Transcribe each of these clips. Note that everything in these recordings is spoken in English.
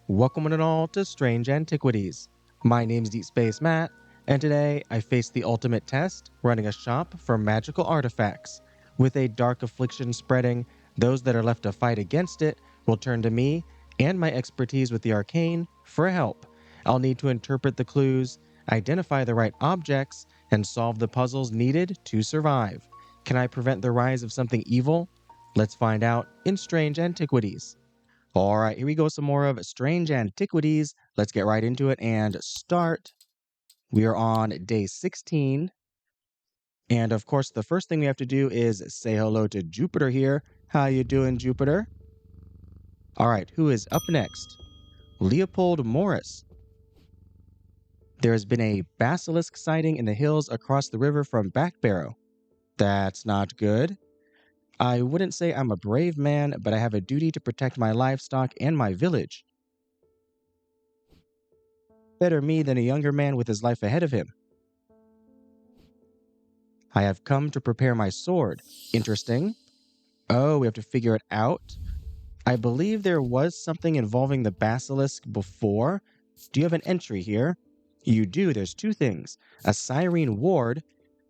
Welcome one and all to Strange Antiquities. My name's Deep Space Matt, and today I face the ultimate test, running a shop for magical artifacts. With a dark affliction spreading, those that are left to fight against it will turn to me and my expertise with the arcane for help. I'll need to interpret the clues, identify the right objects, and solve the puzzles needed to survive. Can I prevent the rise of something evil? Let's find out in Strange Antiquities. All right, here we go. Some more of Strange Antiquities. Let's get right into it and start. We are on day 16. And of course, the first thing we have to do is say hello to Jupiter here. How you doing, Jupiter? All right, who is up next? Leopold Morris. There has been a basilisk sighting in the hills across the river from Backbarrow. That's not good. I wouldn't say I'm a brave man, but I have a duty to protect my livestock and my village. Better me than a younger man with his life ahead of him. I have come to prepare my sword. Interesting. Oh, we have to figure it out. I believe there was something involving the basilisk before. Do you have an entry here? You do. There's two things. A Cyrene ward,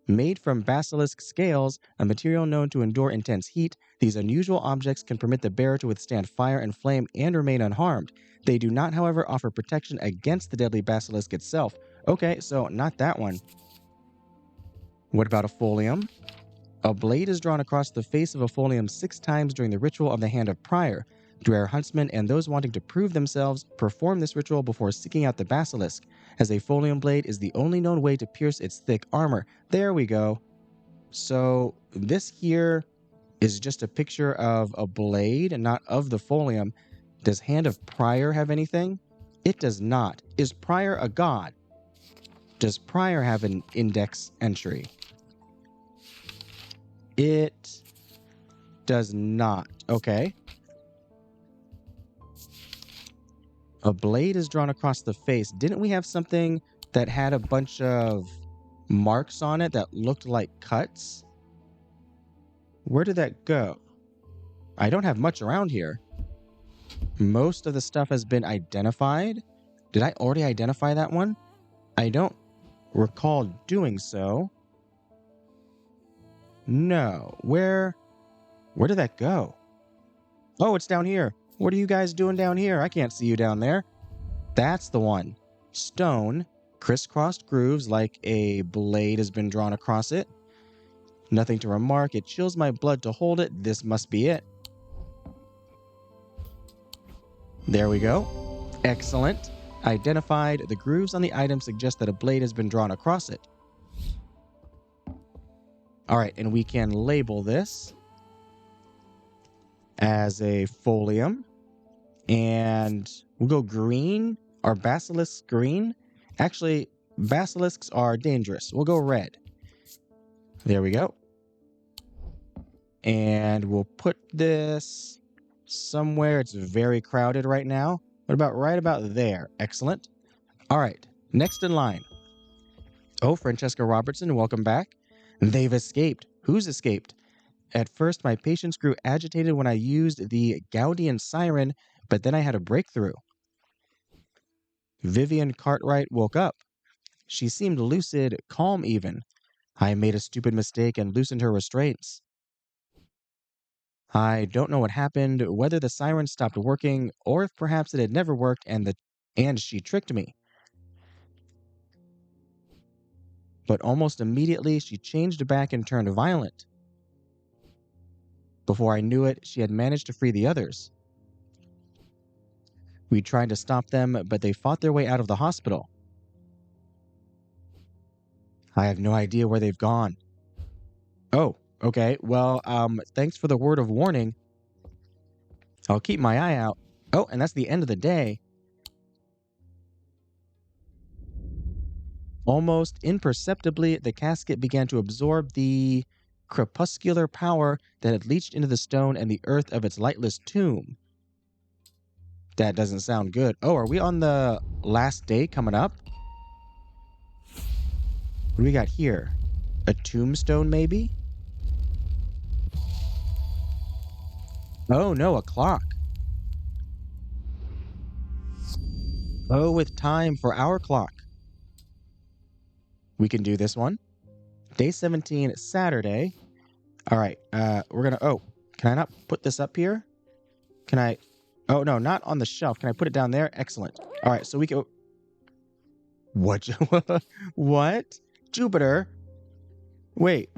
made from basilisk scales, a material known to endure intense heat. These unusual objects can permit the bearer to withstand fire and flame and remain unharmed. They do not, however, offer protection against the deadly basilisk itself. Okay, so not that one. What about a folium? A blade is drawn across the face of a folium 6 times during the ritual of the Hand of Prior. Rare huntsmen and those wanting to prove themselves perform this ritual before seeking out the basilisk, as a folium blade is the only known way to pierce its thick armor. There we go. So this here is just a picture of a blade and not of the folium. Does Hand of Prior have anything? It does not. Is Prior a god? Does Prior have an index entry? It does not. Okay. A blade is drawn across the face. Didn't we have something that had a bunch of marks on it that looked like cuts? Where did that go? I don't have much around here. Most of the stuff has been identified. Did I already identify that one? I don't recall doing so. No. Where did that go? Oh, it's down here. What are you guys doing down here? I can't see you down there. That's the one. Stone, crisscrossed grooves like a blade has been drawn across it. Nothing to remark. It chills my blood to hold it. This must be it. There we go. Excellent. Identified. The grooves on the item suggest that a blade has been drawn across it. All right, and we can label this as a folium. And we'll go green. Are basilisks green? Actually, basilisks are dangerous. We'll go red. There we go. And we'll put this somewhere. It's very crowded right now. What about right about there? Excellent. All right, next in line. Oh, Francesca Robertson, welcome back. They've escaped. Who's escaped? At first, my patience grew agitated when I used the Gaudian siren, but then I had a breakthrough. Vivian Cartwright woke up. She seemed lucid, calm even. I made a stupid mistake and loosened her restraints. I don't know what happened, whether the siren stopped working, or if perhaps it had never worked and she tricked me. But almost immediately, she changed back and turned violent. Before I knew it, she had managed to free the others. We tried to stop them, but they fought their way out of the hospital. I have no idea where they've gone. Oh, okay. Well, thanks for the word of warning. I'll keep my eye out. Oh, and that's the end of the day. Almost imperceptibly, the casket began to absorb the crepuscular power that had leached into the stone and the earth of its lightless tomb. That doesn't sound good. Oh, are we on the last day coming up? What do we got here? A tombstone, maybe? Oh, no, a clock. Oh, with time for our clock. We can do this one. Day 17, Saturday. All right. We're gonna. Oh, can I not put this up here? Can I? Oh no, not on the shelf. Can I put it down there? Excellent. All right. So we can. What? What? Jupiter? Wait.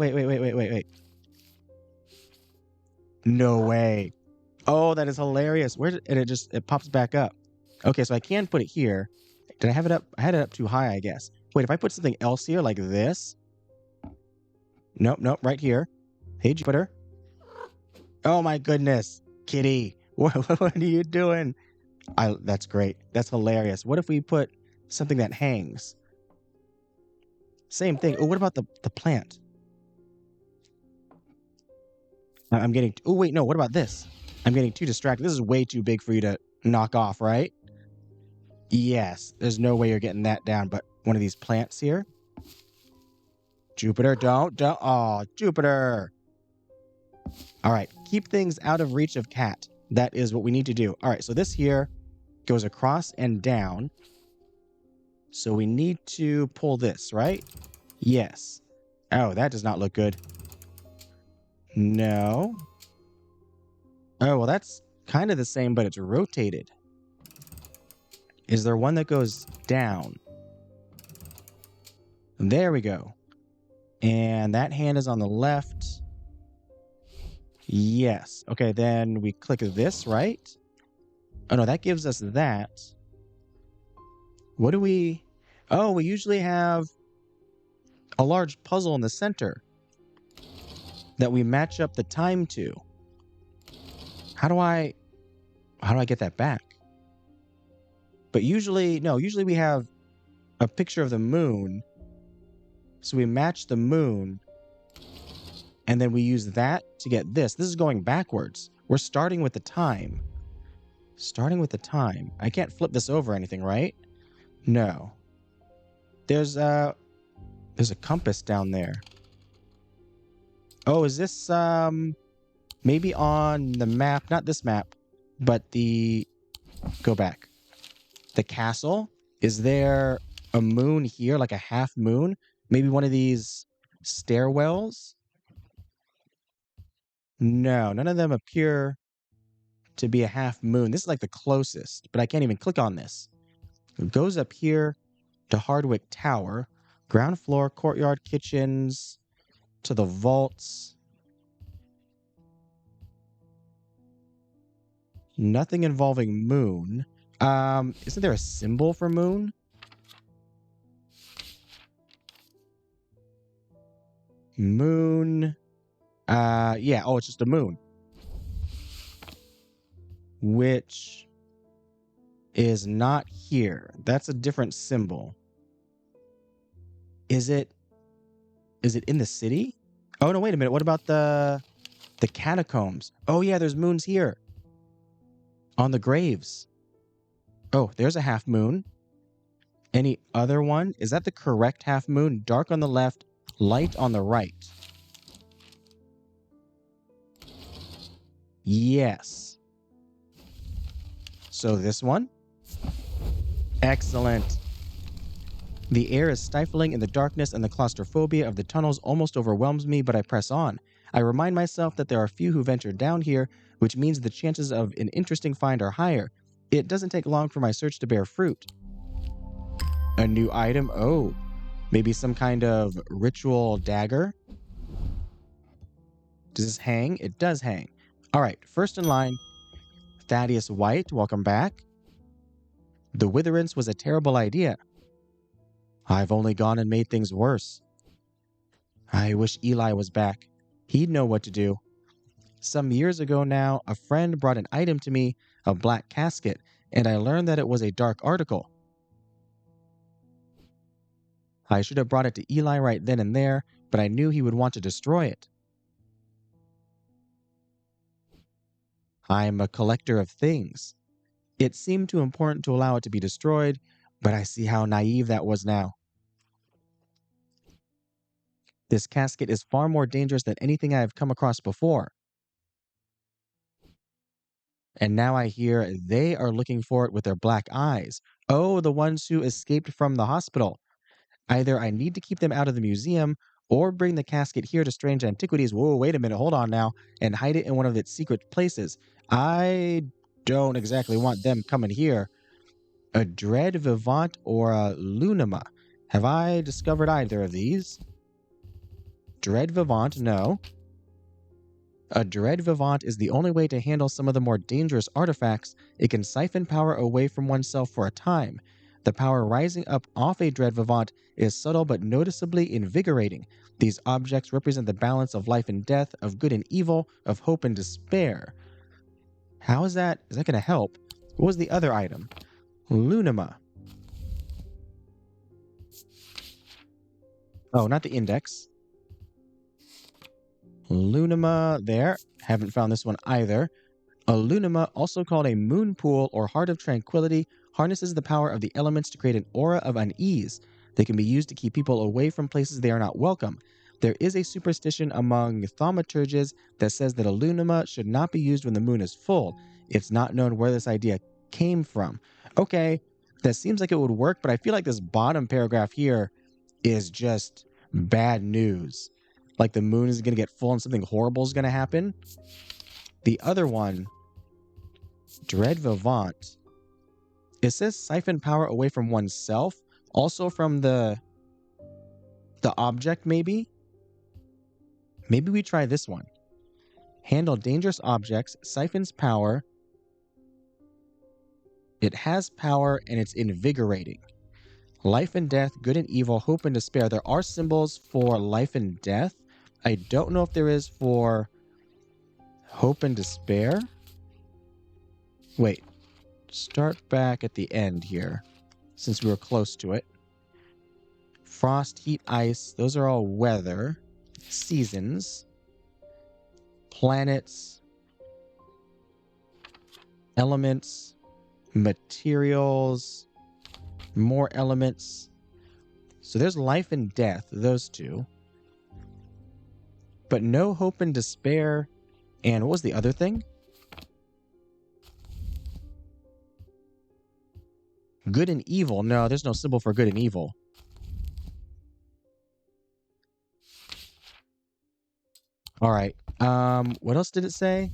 No way. Oh, that is hilarious. And it pops back up. Okay, so I can put it here. Did I have it up? I had it up too high, I guess. Wait, if I put something else here like this. Nope, right here. Hey, Jupiter. Oh my goodness. Kitty. What are you doing? That's great. That's hilarious. What if we put something that hangs? Same thing. Oh, what about the plant? I'm getting. Oh, wait, no. What about this? I'm getting too distracted. This is way too big for you to knock off, right? Yes. There's no way you're getting that down, but one of these plants here. Jupiter, don't. Oh, Jupiter. All right. Keep things out of reach of cat. That is what we need to do. All right. So this here goes across and down. So we need to pull this, right? Yes. Oh, that does not look good. No. Oh, well, that's kind of the same, but it's rotated. Is there one that goes down? There we go. And that hand is on the left. Yes. Okay, then we click this, right? Oh, no, that gives us that. What do we... Oh, we usually have a large puzzle in the center that we match up the time to. How do I get that back? But usually we have a picture of the moon. So we match the moon. And then we use that to get this. This is going backwards. We're starting with the time. Starting with the time. I can't flip this over or anything, right? No. There's a compass down there. Oh, is this maybe on the map? Not this map, but the... Go back. The castle? Is there a moon here, like a half moon? Maybe one of these stairwells? No, none of them appear to be a half moon. This is like the closest, but I can't even click on this. It goes up here to Hardwick Tower. Ground floor, courtyard, kitchens, to the vaults. Nothing involving moon. Isn't there a symbol for moon? Moon. Yeah. Oh, it's just a moon. Which is not here. That's a different symbol. Is it in the city? Oh, no, wait a minute. What about the catacombs? Oh, yeah, there's moons here. On the graves. Oh, there's a half moon. Any other one? Is that the correct half moon? Dark on the left, light on the right. Yes. So this one? Excellent. The air is stifling in the darkness and the claustrophobia of the tunnels almost overwhelms me, but I press on. I remind myself that there are few who venture down here, which means the chances of an interesting find are higher. It doesn't take long for my search to bear fruit. A new item? Oh, maybe some kind of ritual dagger? Does this hang? It does hang. All right, first in line, Thaddeus White, welcome back. The witherance was a terrible idea. I've only gone and made things worse. I wish Eli was back. He'd know what to do. Some years ago now, a friend brought an item to me, a black casket, and I learned that it was a dark article. I should have brought it to Eli right then and there, but I knew he would want to destroy it. I'm a collector of things. It seemed too important to allow it to be destroyed, but I see how naive that was now. This casket is far more dangerous than anything I have come across before. And now I hear they are looking for it with their black eyes. Oh, the ones who escaped from the hospital. Either I need to keep them out of the museum or bring the casket here to Strange Antiquities. Whoa, wait a minute, hold on now, and hide it in one of its secret places. I don't exactly want them coming here. A Dread Vivant or a Lunima. Have I discovered either of these? Dread Vivant, no. A Dread Vivant is the only way to handle some of the more dangerous artifacts. It can siphon power away from oneself for a time. The power rising up off a Dread Vivant is subtle but noticeably invigorating. These objects represent the balance of life and death, of good and evil, of hope and despair. How is that? Is that going to help? What was the other item? Lunima. Oh, not the index. Lunima there. Haven't found this one either. A Lunima, also called a moon pool or heart of tranquility, harnesses the power of the elements to create an aura of unease. They can be used to keep people away from places they are not welcome. There is a superstition among thaumaturges that says that a Lunima should not be used when the moon is full. It's not known where this idea came from. Okay, that seems like it would work, but I feel like this bottom paragraph here is just bad news. Like the moon is going to get full and something horrible is going to happen. The other one, Dread Vivant, it says siphon power away from oneself, also from the object maybe? Maybe we try this one. Handle dangerous objects, siphons power. It has power and it's invigorating. Life and death, good and evil, hope and despair. There are symbols for life and death. I don't know if there is for hope and despair. Wait, start back at the end here, since we were close to it. Frost, heat, ice, those are all weather. Seasons. Planets. Elements. Materials. More elements. So there's life and death, those two. But no hope and despair. And what was the other thing? Good and evil. No, there's no symbol for good and evil. All right. What else did it say?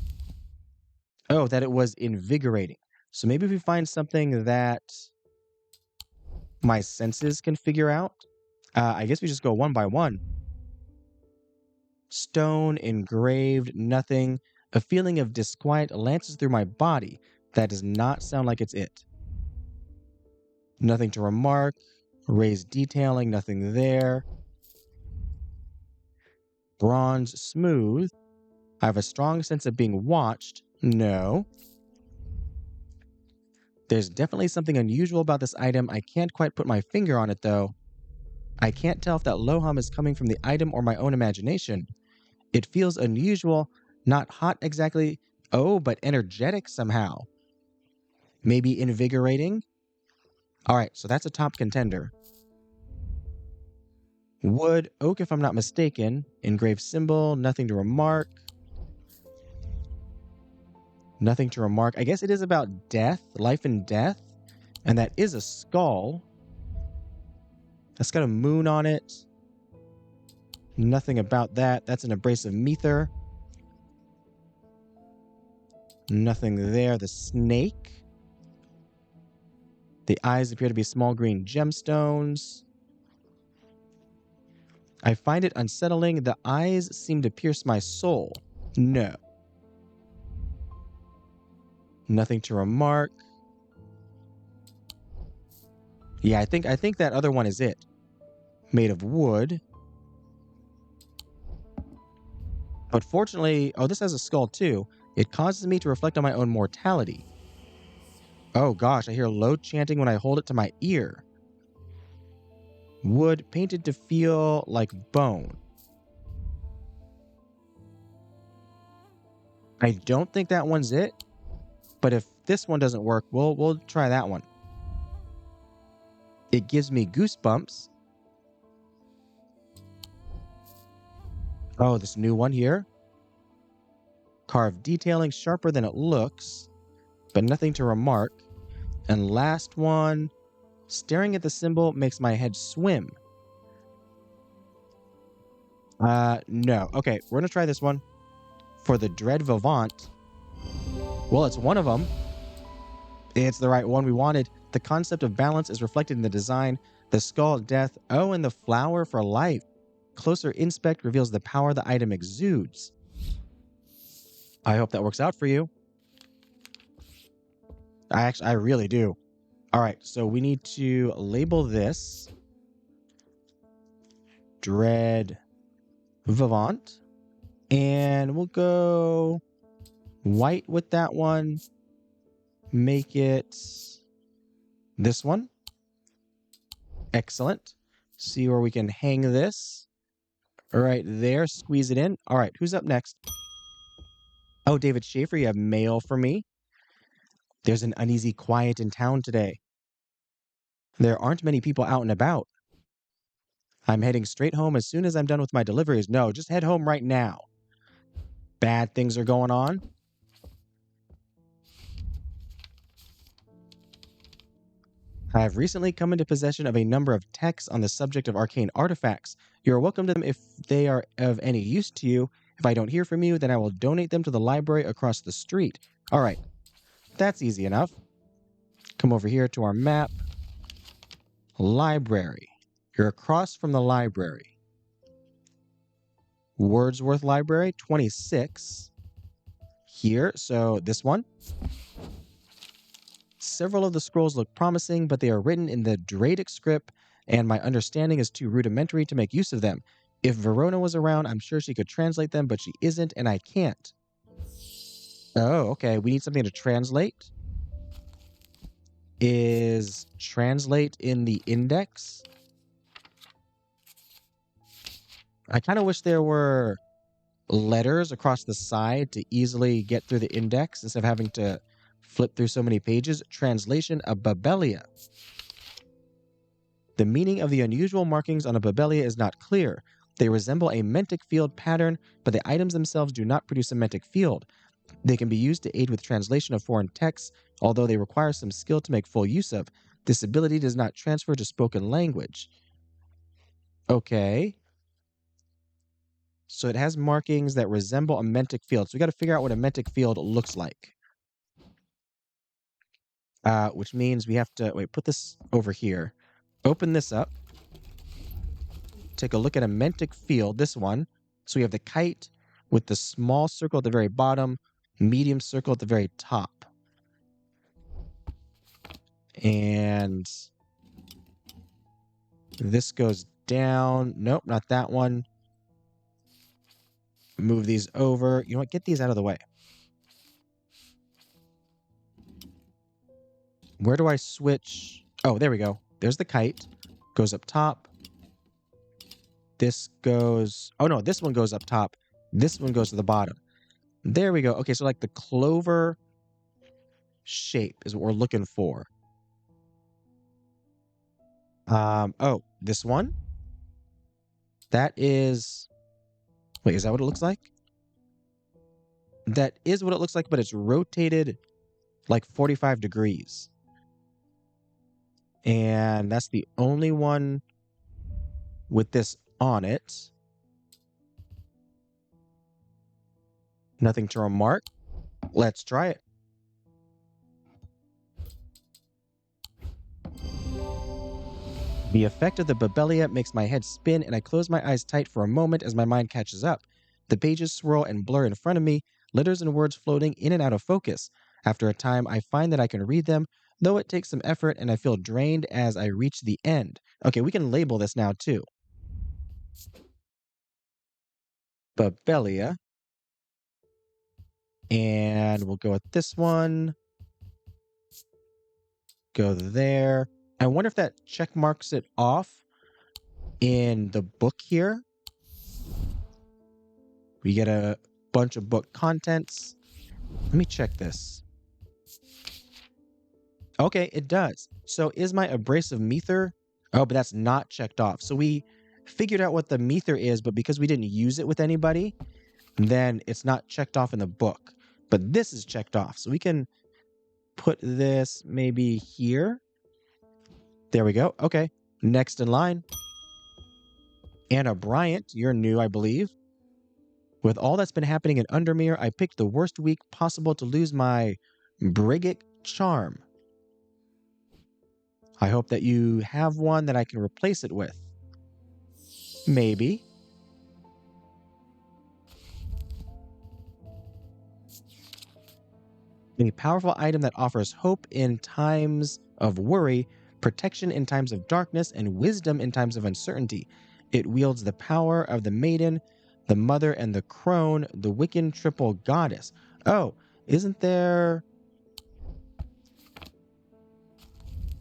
Oh, that it was invigorating. So maybe if we find something that my senses can figure out. I guess we just go one by one. Stone, engraved, nothing. A feeling of disquiet lances through my body. That does not sound like it's it. Nothing to remark. Raised detailing, nothing there. Bronze, smooth. I have a strong sense of being watched. No. There's definitely something unusual about this item. I can't quite put my finger on it, though. I can't tell if that lo-hum is coming from the item or my own imagination. It feels unusual, not hot exactly. Oh, but energetic somehow. Maybe invigorating? All right, so that's a top contender. Wood, oak if I'm not mistaken. Engraved symbol, nothing to remark. Nothing to remark. I guess it is about death, life and death. And that is a skull. That's got a moon on it. Nothing about that. That's an abrasive meter. Nothing there. The snake. The eyes appear to be small green gemstones. I find it unsettling. The eyes seem to pierce my soul. No. Nothing to remark. Yeah, I think that other one is it. Made of wood. But fortunately, oh, this has a skull too. It causes me to reflect on my own mortality. Oh gosh, I hear low chanting when I hold it to my ear. Wood painted to feel like bone. I don't think that one's it. But if this one doesn't work, we'll try that one. It gives me goosebumps. Oh, this new one here. Carved detailing, sharper than it looks, but nothing to remark. And last one, Staring at the symbol makes my head swim. No. Okay, we're gonna try this one. For the dread Vivant. Well, it's one of them. It's the right one we wanted. The concept of balance is reflected in the design. The skull, death. Oh, and the flower for life. Closer inspect reveals the power the item exudes. I hope that works out for you. I really do. All right, so we need to label this Dread Vivant. And we'll go white with that one. Make it this one. Excellent. See where we can hang this. Right there. Squeeze it in. All right, who's up next? Oh, David Chafer, you have mail for me. There's an uneasy quiet in town today. There aren't many people out and about. I'm heading straight home as soon as I'm done with my deliveries. No, just head home right now. Bad things are going on. I have recently come into possession of a number of texts on the subject of arcane artifacts. You are welcome to them if they are of any use to you. If I don't hear from you, then I will donate them to the library across the street. All right, that's easy enough. Come over here to our map. Library. You're across from the library. Wordsworth Library, 26. Here, so this one. Several of the scrolls look promising, but they are written in the Dradic script, and my understanding is too rudimentary to make use of them. If Verona was around, I'm sure she could translate them, but she isn't, and I can't. Oh, okay. We need something to translate. Is translate in the index? I kind of wish there were letters across the side to easily get through the index instead of having to flip through so many pages. Translation of Babelia. The meaning of the unusual markings on a Babelia is not clear. They resemble a mentic field pattern, but the items themselves do not produce a mentic field. They can be used to aid with translation of foreign texts, although they require some skill to make full use of. This ability does not transfer to spoken language. Okay. So it has markings that resemble a mentic field. So we got to figure out what a mentic field looks like. Which means we have to, wait, put this over here. Open this up. Take a look at a mentic field, this one. So we have the kite with the small circle at the very bottom, medium circle at the very top. And this goes down. Nope, not that one. Move these over. You know what? Get these out of the way. Where do I switch? Oh, there we go. There's the kite. Goes up top. This goes... Oh, no. This one goes up top. This one goes to the bottom. There we go. Okay, so like the clover shape is what we're looking for. Oh, this one? That is... Wait, is that what it looks like? That is what it looks like, but it's rotated like 45 degrees. And that's the only one with this on it. Nothing to remark. Let's try it. The effect of the Babelia makes my head spin, and I close my eyes tight for a moment as my mind catches up. The pages swirl and blur in front of me, letters and words floating in and out of focus. After a time, I find that I can read them, though it takes some effort, and I feel drained as I reach the end. Okay, we can label this now, too. Babelia. And we'll go with this one. Go there. I wonder if that check marks it off in the book here. We get a bunch of book contents. Let me check this. Okay, it does. So is my abrasive mether? Oh, but that's not checked off. So we figured out what the mether is, but because we didn't use it with anybody, then it's not checked off in the book. But this is checked off. So we can put this maybe here. There we go. Okay. Next in line. Anna Bryant, you're new, I believe. With all that's been happening in Undermere, I picked the worst week possible to lose my Brighic charm. I hope that you have one that I can replace it with. Maybe. A powerful item that offers hope in times of worry, protection in times of darkness, and wisdom in times of uncertainty. It wields the power of the maiden, the mother, and the crone, the Wiccan triple goddess. Oh, isn't there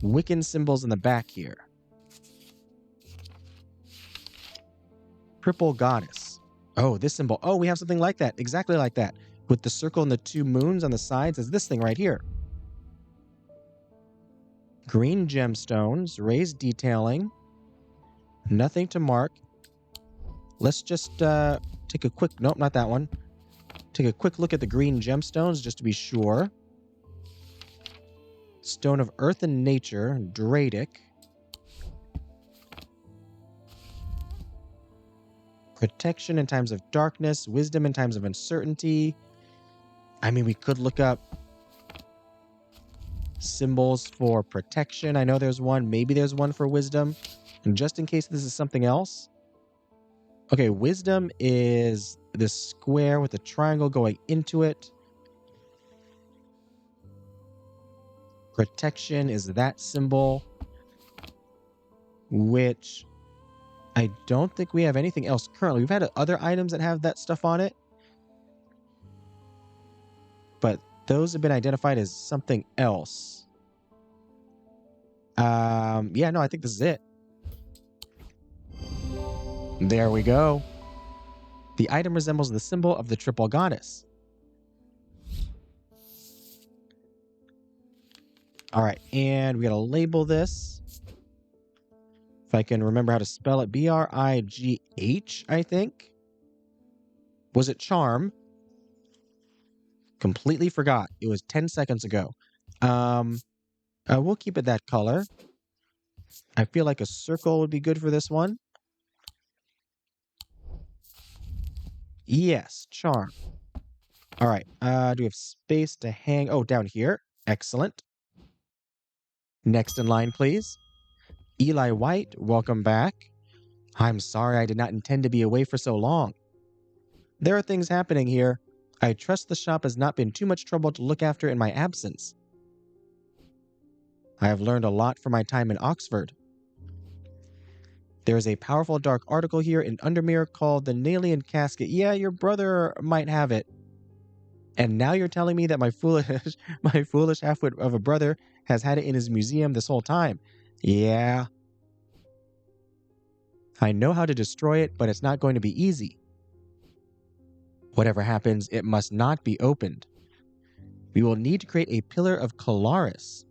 Wiccan symbols in the back here? Triple goddess. Oh, this symbol. Oh, we have something like that. Exactly like that. With the circle and the two moons on the sides is this thing right here. Green gemstones, raised detailing. Nothing to mark. Let's just take a quick... Nope, not that one. Take a quick look at the green gemstones just to be sure. Stone of Earth and Nature, Brighic. Protection in times of darkness, wisdom in times of uncertainty. I mean, we could look up symbols for protection. I know there's one. Maybe there's one for wisdom. And just in case this is something else. Okay, wisdom is this square with a triangle going into it. Protection is that symbol, which I don't think we have anything else currently. We've had other items that have that stuff on it, but those have been identified as something else. Yeah, no, I think this is it. There we go. The item resembles the symbol of the triple goddess. All right, and we gotta label this. If I can remember how to spell it, B-R-I-G-H, I think. Was it charm? Completely forgot. It was 10 seconds ago. We'll keep it that color. I feel like a circle would be good for this one. Yes, charm. All right. Do we have space to hang? Oh, down here. Excellent. Next in line, please. Eli White, welcome back. I'm sorry I did not intend to be away for so long. There are things happening here. I trust the shop has not been too much trouble to look after in my absence. I have learned a lot from my time in Oxford. There is a powerful dark article here in Undermere called the Nalian Casket. Yeah, your brother might have it. And now you're telling me that my foolish halfwit of a brother has had it in his museum this whole time. Yeah. I know how to destroy it, but it's not going to be easy. Whatever happens, it must not be opened. We will need to create a pillar of Colaris.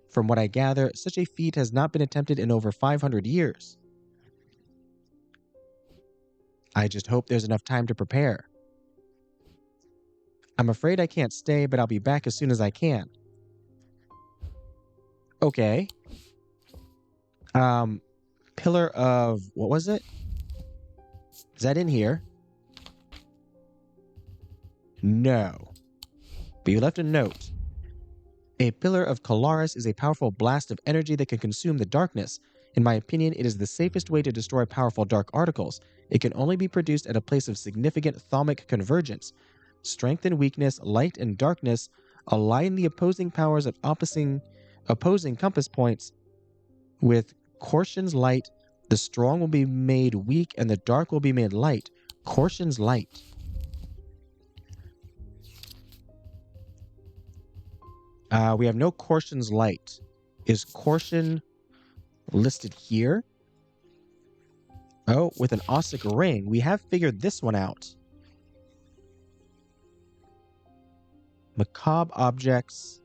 From what I gather, such a feat has not been attempted in over 500 years. I just hope there's enough time to prepare. I'm afraid I can't stay, but I'll be back as soon as I can. Okay. Pillar of... What was it? Is that in here? No. But you left a note. A pillar of Colaris is a powerful blast of energy that can consume the darkness. In my opinion, it is the safest way to destroy powerful dark articles. It can only be produced at a place of significant thaumic convergence. Strength and weakness, light and darkness align the opposing powers of opposing compass points. With Cortian's light, the strong will be made weak and the dark will be made light. Cortian's light. We have no Cortian's light. Is Cortian listed here? Oh, with an Ossic ring. We have figured this one out. Macabre objects.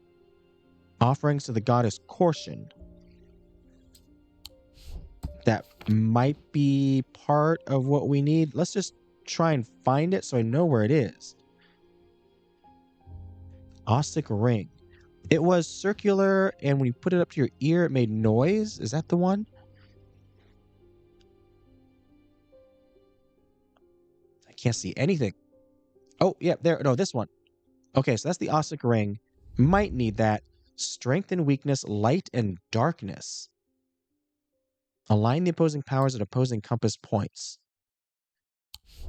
Offerings to the goddess Cortian. That might be part of what we need. Let's just try and find it so I know where it is. Ossic ring. It was circular, and when you put it up to your ear, it made noise. Is that the one? I can't see anything. Oh, yeah, there. No, this one. Okay, so that's the Ossic Ring. Might need that. Strength and weakness, light and darkness. Align the opposing powers at opposing compass points.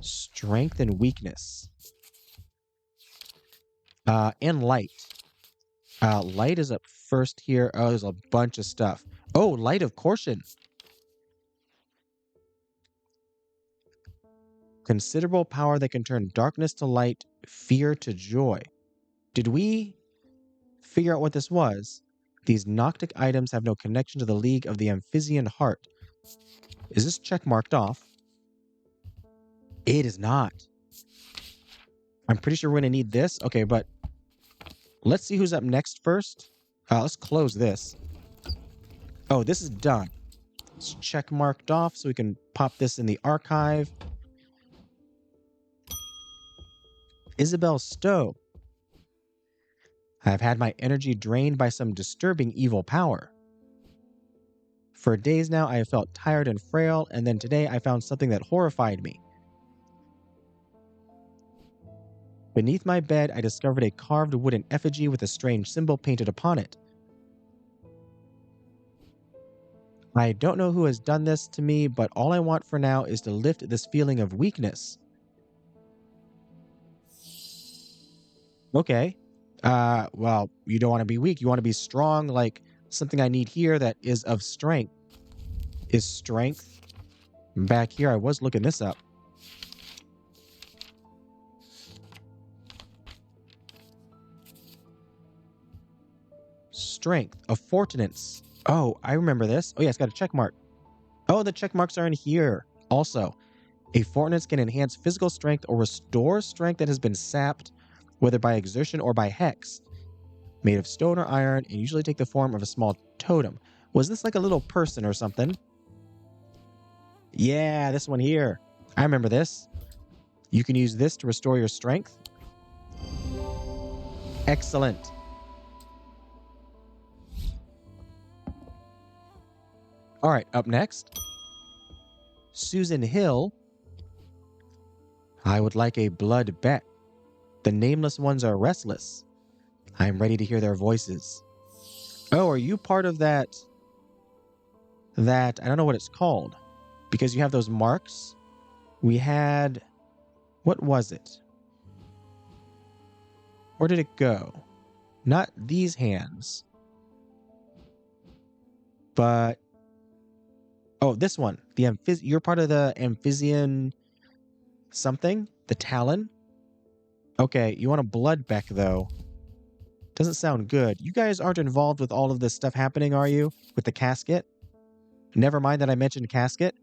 Strength and weakness. And light. Light is up first here. Oh, there's a bunch of stuff. Oh, light of caution. Considerable power that can turn darkness to light, fear to joy. Did we figure out what this was? These Noctic items have no connection to the League of the Amphisian Heart. Is this check marked off? It is not. I'm pretty sure we're going to need this. Okay, but let's see who's up next first. Let's close this. Oh, this is done. It's check marked off so we can pop this in the archive. Isabelle Stowe. I've had my energy drained by some disturbing evil power. For days now, I have felt tired and frail, and then today I found something that horrified me. Beneath my bed, I discovered a carved wooden effigy with a strange symbol painted upon it. I don't know who has done this to me, but all I want for now is to lift this feeling of weakness. Okay. Well, you don't want to be weak. You want to be strong, like something I need here that is of strength. Is strength back here? I was looking this up. Strength, a fortinance. Oh, I remember this. Oh yeah, it's got a check mark. Oh, the check marks are in here. Also, a fortinance can enhance physical strength or restore strength that has been sapped, whether by exertion or by hex. Made of stone or iron, and usually take the form of a small totem. Was this like a little person or something? Yeah, this one here. I remember this. You can use this to restore your strength. Excellent. All right, up next. Susan Hill. I would like a Blood-Beck. The nameless ones are restless. I am ready to hear their voices. Oh, are you part of that? I don't know what it's called. Because you have those marks. We had... What was it? Where did it go? Not these hands. But... Oh, this one. You're part of the Amphisian something? The Talon? Okay, you want a Blood-Beck, though. Doesn't sound good. You guys aren't involved with all of this stuff happening, are you? With the casket? Never mind that I mentioned casket.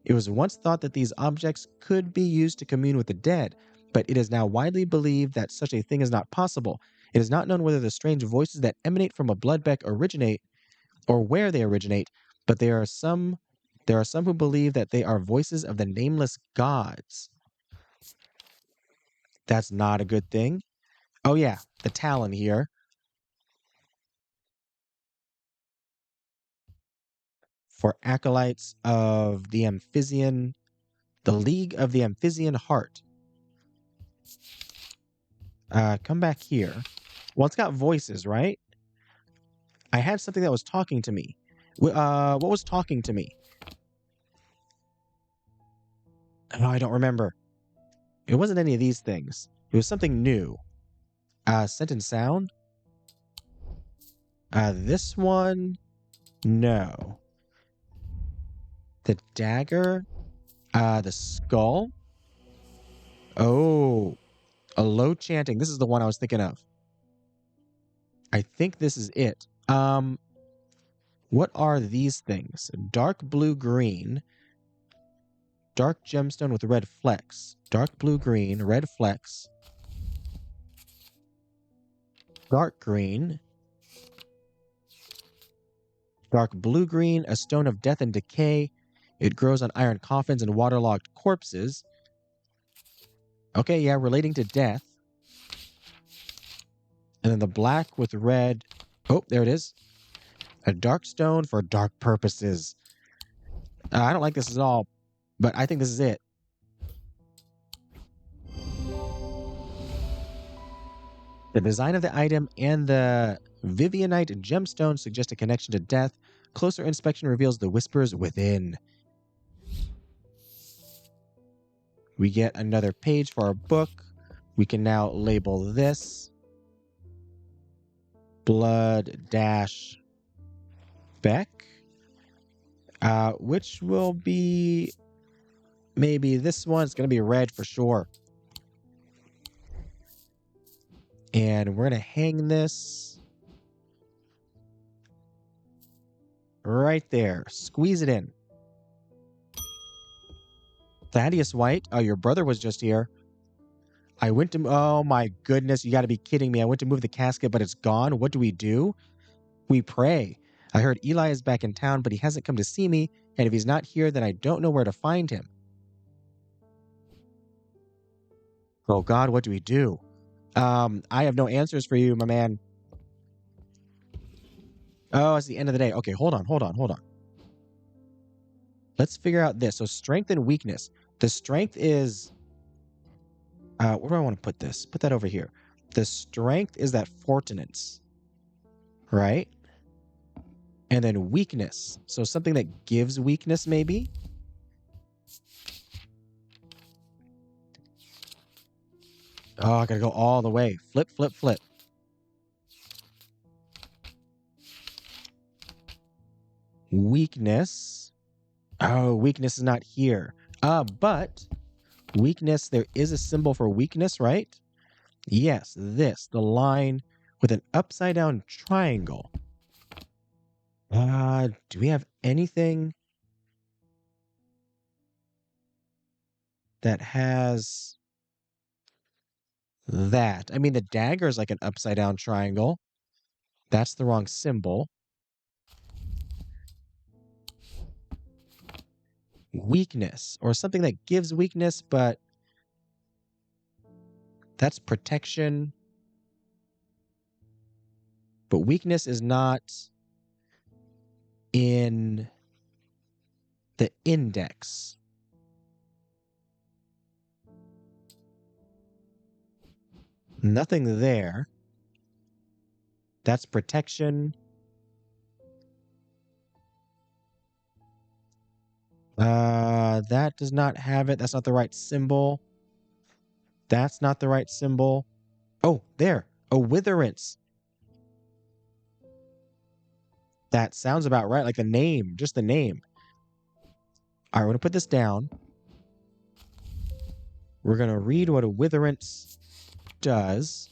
It was once thought that these objects could be used to commune with the dead, but it is now widely believed that such a thing is not possible. It is not known whether the strange voices that emanate from a Blood-Beck originate, or where they originate, but there are some who believe that they are voices of the nameless gods. That's not a good thing. Oh yeah, the Talon here. For acolytes of the Amphisian, the League of the Amphisian Heart. Come back here. Well, it's got voices, right? I had something that was talking to me. What was talking to me? Oh, I don't remember. It wasn't any of these things. It was something new. Scent and sound? This one? No. The dagger? The skull? Oh. A low chanting. This is the one I was thinking of. I think this is it. What are these things? Dark blue-green. Dark gemstone with red flecks. Dark blue-green, red flecks. Dark green. Dark blue-green, a stone of death and decay. It grows on iron coffins and waterlogged corpses. Okay, yeah, relating to death. And then the black with red Oh, there it is. A dark stone for dark purposes. I don't like this at all, but I think this is it. The design of the item and the Vivianite gemstone suggest a connection to death. Closer inspection reveals the whispers within. We get another page for our book. We can now label this Blood-Beck, which will be maybe this one's going to be red for sure. And we're going to hang this right there. Squeeze it in. Thaddeus White, oh, your brother was just here. I went to, oh my goodness, you got to be kidding me. I went to move the casket, but it's gone. What do? We pray. I heard Eli is back in town, but he hasn't come to see me, and if he's not here, then I don't know where to find him. Oh God, what do we do? I have no answers for you, my man. Oh, it's the end of the day. Okay, hold on. Let's figure out this. So strength and weakness. The strength is, where do I want to put this? Put that over here. The strength is that fortinance, right? And then weakness. So something that gives weakness, maybe? Oh, I gotta go all the way. Flip. Weakness. Oh, weakness is not here. But weakness, there is a symbol for weakness, right? Yes, this, the line with an upside down triangle. Do we have anything that has that? I mean, the dagger is like an upside down triangle. That's the wrong symbol. Weakness, or something that gives weakness, but that's protection. But weakness is not in the index. Nothing there. That's protection. That does not have it. That's not the right symbol. That's not the right symbol. Oh, there. A witherance. That sounds about right. Like the name, just the name. All right, we're going to put this down. We're going to read what a witherance does.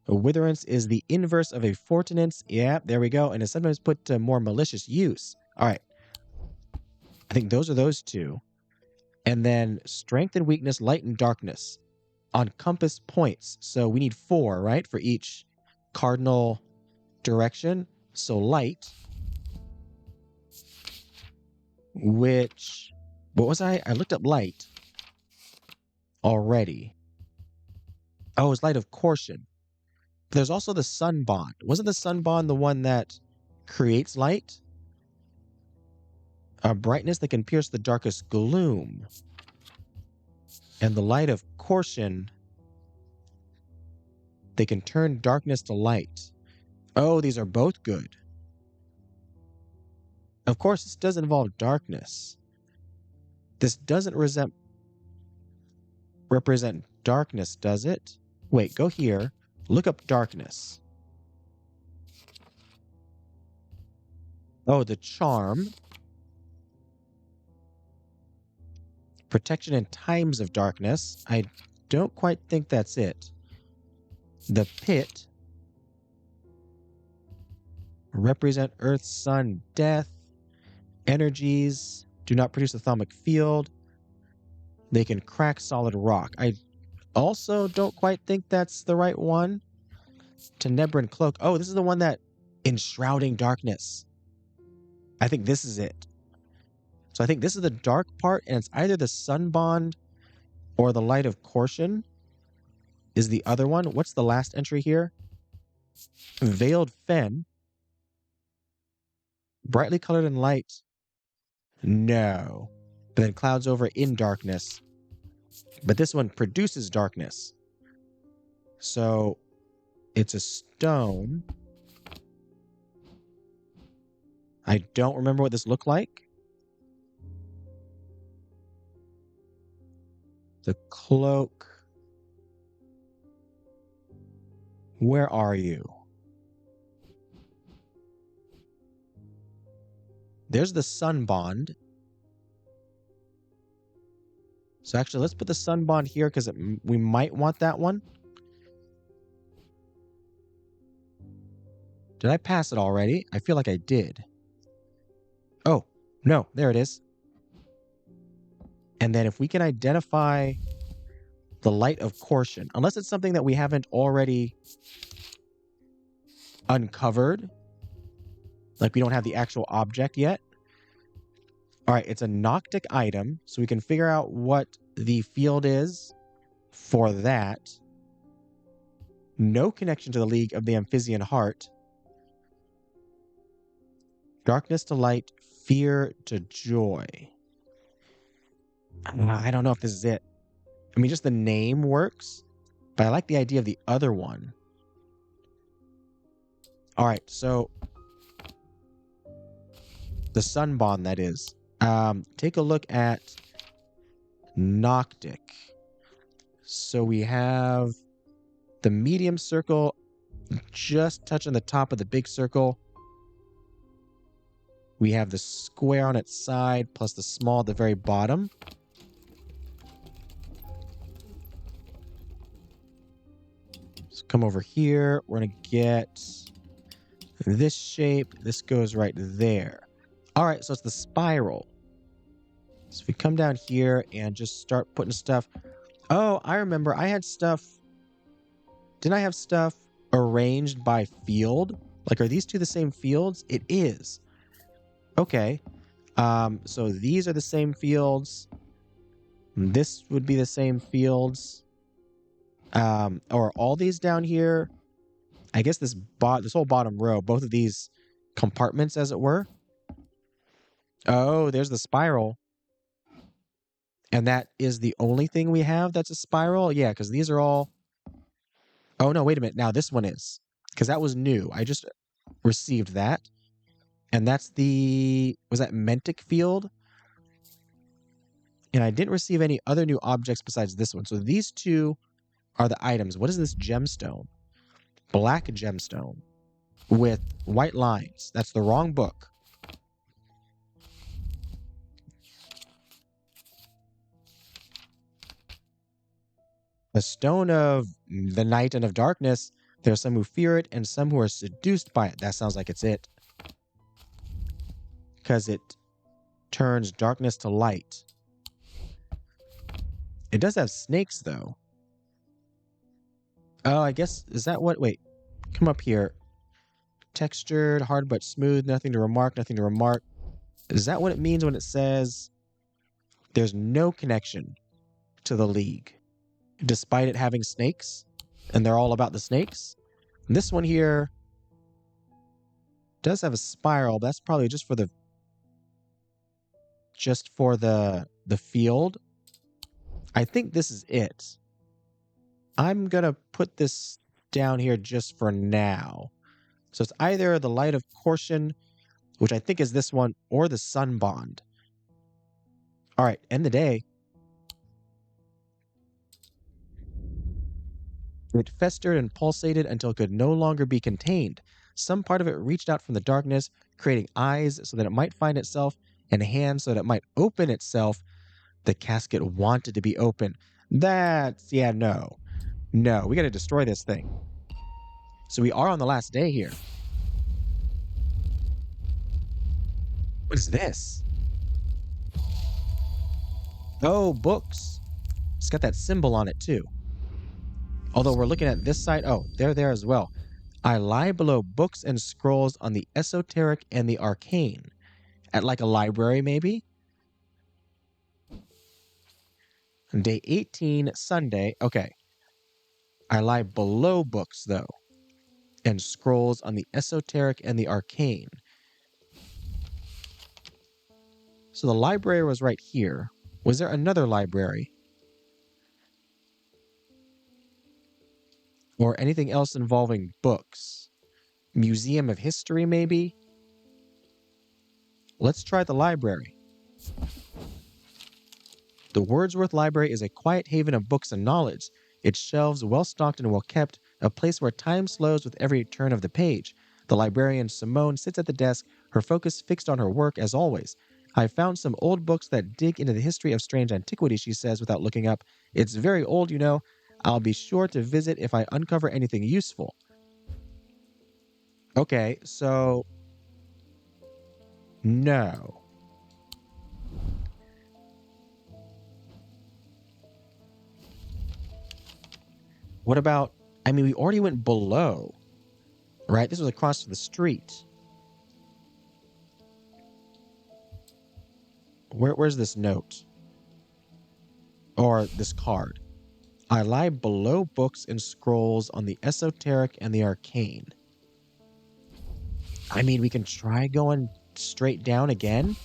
A witherance is the inverse of a fortinance. Yeah, there we go. And it's sometimes put to more malicious use. All right. I think those are those two. And then strength and weakness, light and darkness on compass points. So we need 4, right? For each cardinal direction. So light, which, what was I? I looked up light already. Oh, it's light of caution. There's also the sun bond. Wasn't the sun bond the one that creates light? A brightness that can pierce the darkest gloom. And the light of caution, they can turn darkness to light. Oh, these are both good. Of course, this does involve darkness. This doesn't represent darkness, does it? Wait, go here. Look up darkness. Oh, the charm. Protection in times of darkness. I don't quite think that's it. The pit. Represent earth, sun, death. Energies do not produce atomic field. They can crack solid rock. I also don't quite think that's the right one. Tenebran cloak. Oh, this is the one that enshrouding darkness. I think this is it. So I think this is the dark part, and it's either the sun bond or the light of caution. is the other one. What's the last entry here? Veiled fen. Brightly colored and light. No. But then clouds over in darkness. But this one produces darkness. So it's a stone. I don't remember what this looked like. The cloak. Where are you? There's the sun bond. So actually, let's put the sun bond here because we might want that one. Did I pass it already? I feel like I did. Oh, no, there it is. And then if we can identify the light of caution, unless it's something that we haven't already uncovered, like we don't have the actual object yet. All right, it's a Noctic item, so we can figure out what the field is for that. No connection to the League of the Amphisian Heart. Darkness to light, fear to joy. I don't know if this is it. I mean, just the name works, but I like the idea of the other one. All right, so the sun bond, that is. Take a look at Noctic. So we have the medium circle just touching the top of the big circle. We have the square on its side plus the small at the very bottom. So come over here. We're going to get this shape. This goes right there. All right, so it's the spiral. So if we come down here and just start putting stuff. Oh, I remember I had stuff. Didn't I have stuff arranged by field? Like, are these two the same fields? It is. Okay. So these are the same fields. This would be the same fields. Or all these down here. I guess this whole bottom row, both of these compartments, as it were. Oh, there's the spiral. And that is the only thing we have that's a spiral? Yeah, because these are all... Oh, no, wait a minute. Now this one is. Because that was new. I just received that. And that's the... Was that Mentic field? And I didn't receive any other new objects besides this one. So these two are the items. What is this gemstone? Black gemstone with white lines. That's the wrong book. The stone of the night and of darkness. There are some who fear it and some who are seduced by it. That sounds like it's it. Because it turns darkness to light. It does have snakes, though. Oh, I guess, is that what? Wait, come up here. Textured, hard but smooth, nothing to remark, nothing to remark. Is that what it means when it says there's no connection to the League, despite it having snakes, and they're all about the snakes? And this one here does have a spiral, but that's probably just for the field. I think this is it. I'm gonna put this down here just for now. So it's either the light of caution, which I think is this one, or the sun bond. All right, end the day. It festered and pulsated until it could no longer be contained. Some part of it reached out from the darkness, creating eyes so that it might find itself, and hands so that it might open itself. The casket wanted to be open. No, we got to destroy this thing. So we are on the last day here. What is this? Oh, books. It's got that symbol on it too. Although we're looking at this side. Oh, they're there as well. I lie below books and scrolls on the esoteric and the arcane. At like a library, maybe? Day 18, Sunday. Okay. I lie below books, though, and scrolls on the esoteric and the arcane. So the library was right here. Was there another library? Or anything else involving books? Museum of History, maybe? Let's try the library. The Wordsworth Library is a quiet haven of books and knowledge. Its shelves well-stocked and well-kept, a place where time slows with every turn of the page. The librarian Simone sits at the desk, her focus fixed on her work as always. I found some old books that dig into the history of strange antiquities, she says without looking up. It's very old, you know. I'll be sure to visit if I uncover anything useful. Okay, so... no. What about... I mean, we already went below, right? This was across the street. Where's this note? Or this card? I lie below books and scrolls on the esoteric and the arcane. I mean, we can try going straight down again.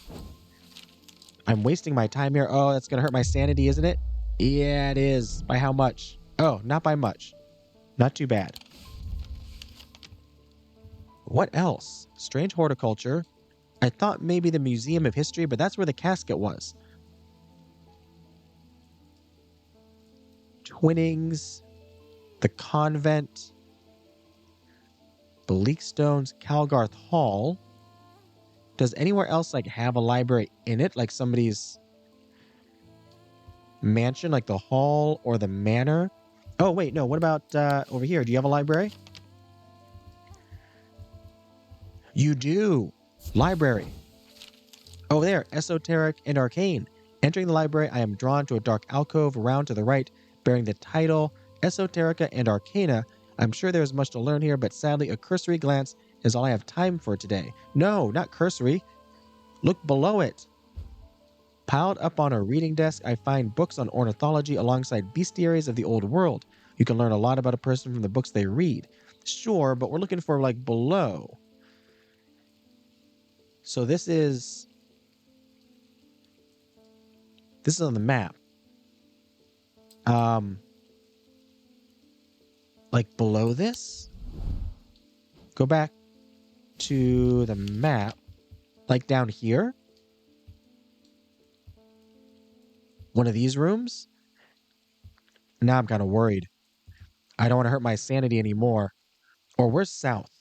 I'm wasting my time here. Oh, that's going to hurt my sanity, isn't it? Yeah, it is. By how much? Oh, not by much. Not too bad. What else? Strange horticulture. I thought maybe the Museum of History, but that's where the casket was. Twinnings. The convent. Bleakstone's Calgarth Hall. Does anywhere else like have a library in it? Like somebody's mansion, like the hall or the manor? Oh, wait, no. What about over here? Do you have a library? You do. Library. Over there, esoteric and arcane. Entering the library, I am drawn to a dark alcove around to the right, bearing the title Esoterica and Arcana. I'm sure there is much to learn here, but sadly, a cursory glance is all I have time for today. No, not cursory. Look below it. Piled up on a reading desk, I find books on ornithology alongside bestiaries of the old world. You can learn a lot about a person from the books they read. Sure, but we're looking for like below. So this is on the map. Like below this? Go back to the map. Like down here? One of these rooms? Now I'm kind of worried. I don't want to hurt my sanity anymore. Or where's south?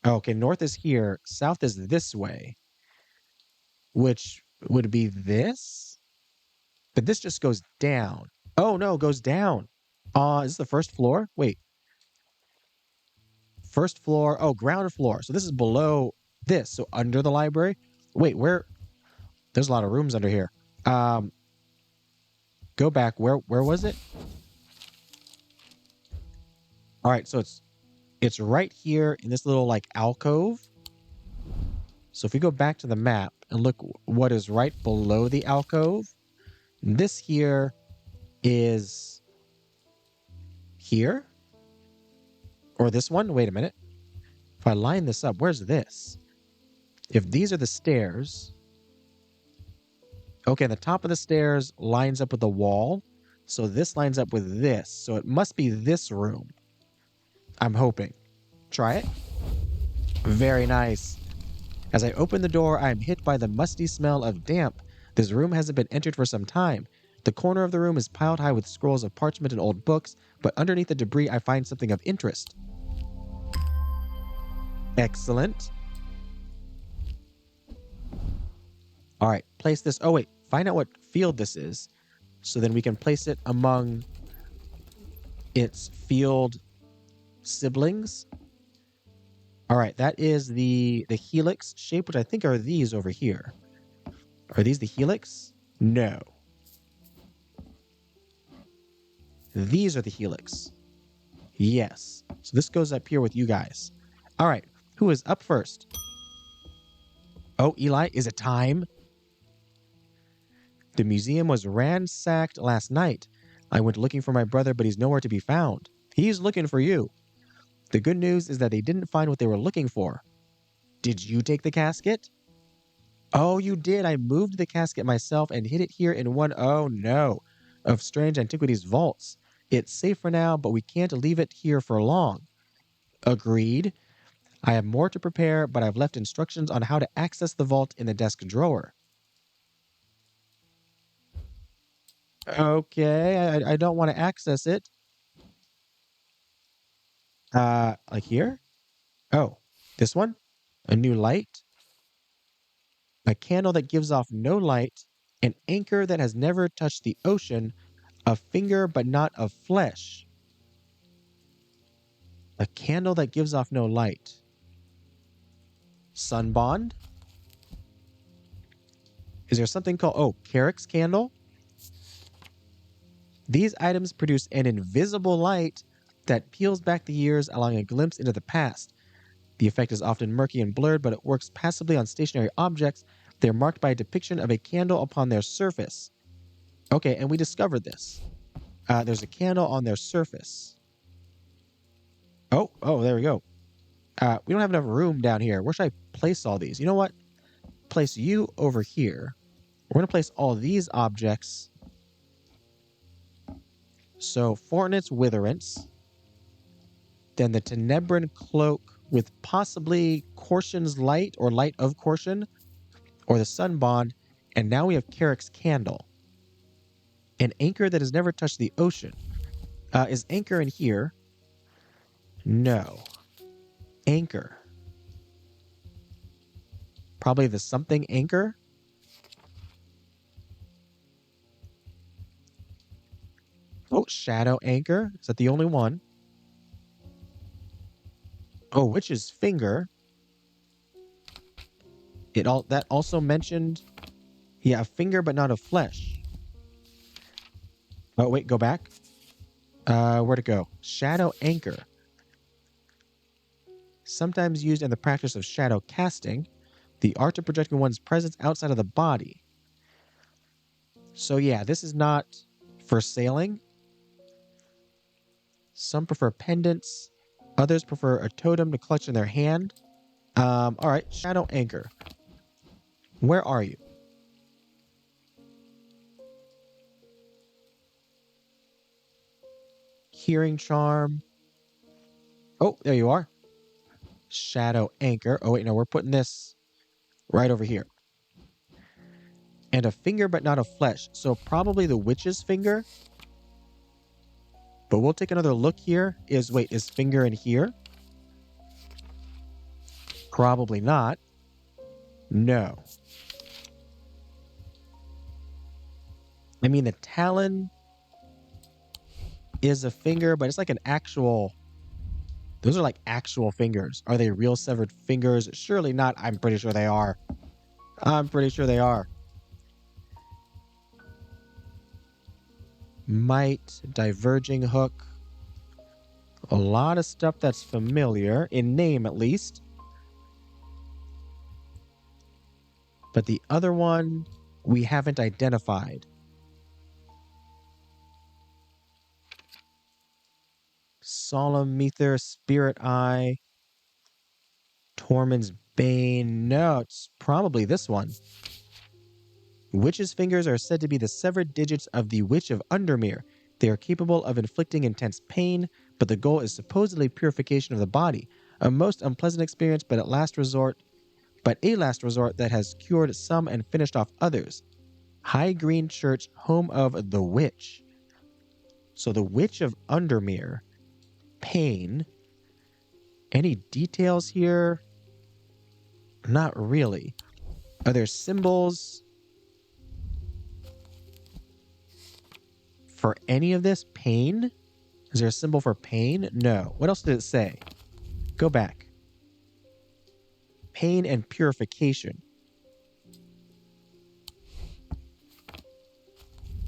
Oh, okay, north is here. South is this way. Which would be this? But this just goes down. Oh, no, it goes down. Is this the first floor? Wait. First floor. Oh, ground floor. So this is below this. So under the library. Wait, where? There's a lot of rooms under here. Go back. Where was it? All right, so it's right here in this little like alcove. So if we go back to the map and look what is right below the alcove, this here is here? Or this one? Wait a minute. If I line this up, where's this? If these are the stairs... Okay, the top of the stairs lines up with the wall. So this lines up with this. So it must be this room. I'm hoping. Try it. Very nice. As I open the door, I am hit by the musty smell of damp. This room hasn't been entered for some time. The corner of the room is piled high with scrolls of parchment and old books, but underneath the debris I find something of interest. Excellent. All right, place this. Oh, wait. Find out what field this is, so then we can place it among its field siblings. All right, that is the helix shape, which I think are these over here. Are these the helix? No. These are the helix. Yes. So this goes up here with you guys. All right, who is up first? Oh, Eli, is it time? The museum was ransacked last night. I went looking for my brother, but he's nowhere to be found. He's looking for you. The good news is that they didn't find what they were looking for. Did you take the casket? Oh, you did. I moved the casket myself and hid it here in one, oh no, of Strange Antiquities vaults. It's safe for now, but we can't leave it here for long. Agreed. I have more to prepare, but I've left instructions on how to access the vault in the desk drawer. Okay, I don't want to access it. Like here? Oh, this one? A new light? A candle that gives off no light, an anchor that has never touched the ocean, a finger but not of flesh. A candle that gives off no light. Sunbond? Is there something called, oh, Carrick's candle? These items produce an invisible light that peels back the years, allowing a glimpse into the past. The effect is often murky and blurred, but it works passively on stationary objects. They're marked by a depiction of a candle upon their surface. Okay, and we discovered this. There's a candle on their surface. Oh, there we go. We don't have enough room down here. Where should I place all these? You know what? Place you over here. We're going to place all these objects. So, Fortnit's Witherance. Then the Tenebran Cloak with possibly Corshun's Light or Light of Corshun. Or the Sunbond. And now we have Carrick's Candle. An anchor that has never touched the ocean. Is anchor in here? No. Anchor. Probably the something anchor? Oh, shadow anchor. Is that the only one? Oh, witch's finger. That also mentioned, yeah, a finger but not of flesh. Oh, wait, go back. Where'd it go? Shadow anchor. Sometimes used in the practice of shadow casting, the art of projecting one's presence outside of the body. So yeah, this is not for sailing. Some prefer pendants. Others prefer a totem to clutch in their hand. All right, shadow anchor. Where are you? Hearing charm. Oh, there you are. Shadow anchor. Oh, wait, no, we're putting this right over here. And a finger, but not of flesh. So probably the witch's finger. But we'll take another look here. Is finger in here? Probably not. No. I mean, the talon is a finger, but it's like an actual... Those are like actual fingers. Are they real severed fingers? Surely not. I'm pretty sure they are. I'm pretty sure they are. Might, diverging hook. A lot of stuff that's familiar, in name at least. But the other one, we haven't identified. Solemn Ether, Spirit Eye, Tormund's Bane. No, it's probably this one. Witch's fingers are said to be the severed digits of the Witch of Undermere. They are capable of inflicting intense pain, but the goal is supposedly purification of the body. A most unpleasant experience, but a last resort that has cured some and finished off others. High Green Church, home of the Witch. So the Witch of Undermere. Pain. Any details here? Not really. Are there symbols for any of this? Pain? Is there a symbol for pain? No. What else did it say? Go back. Pain and purification.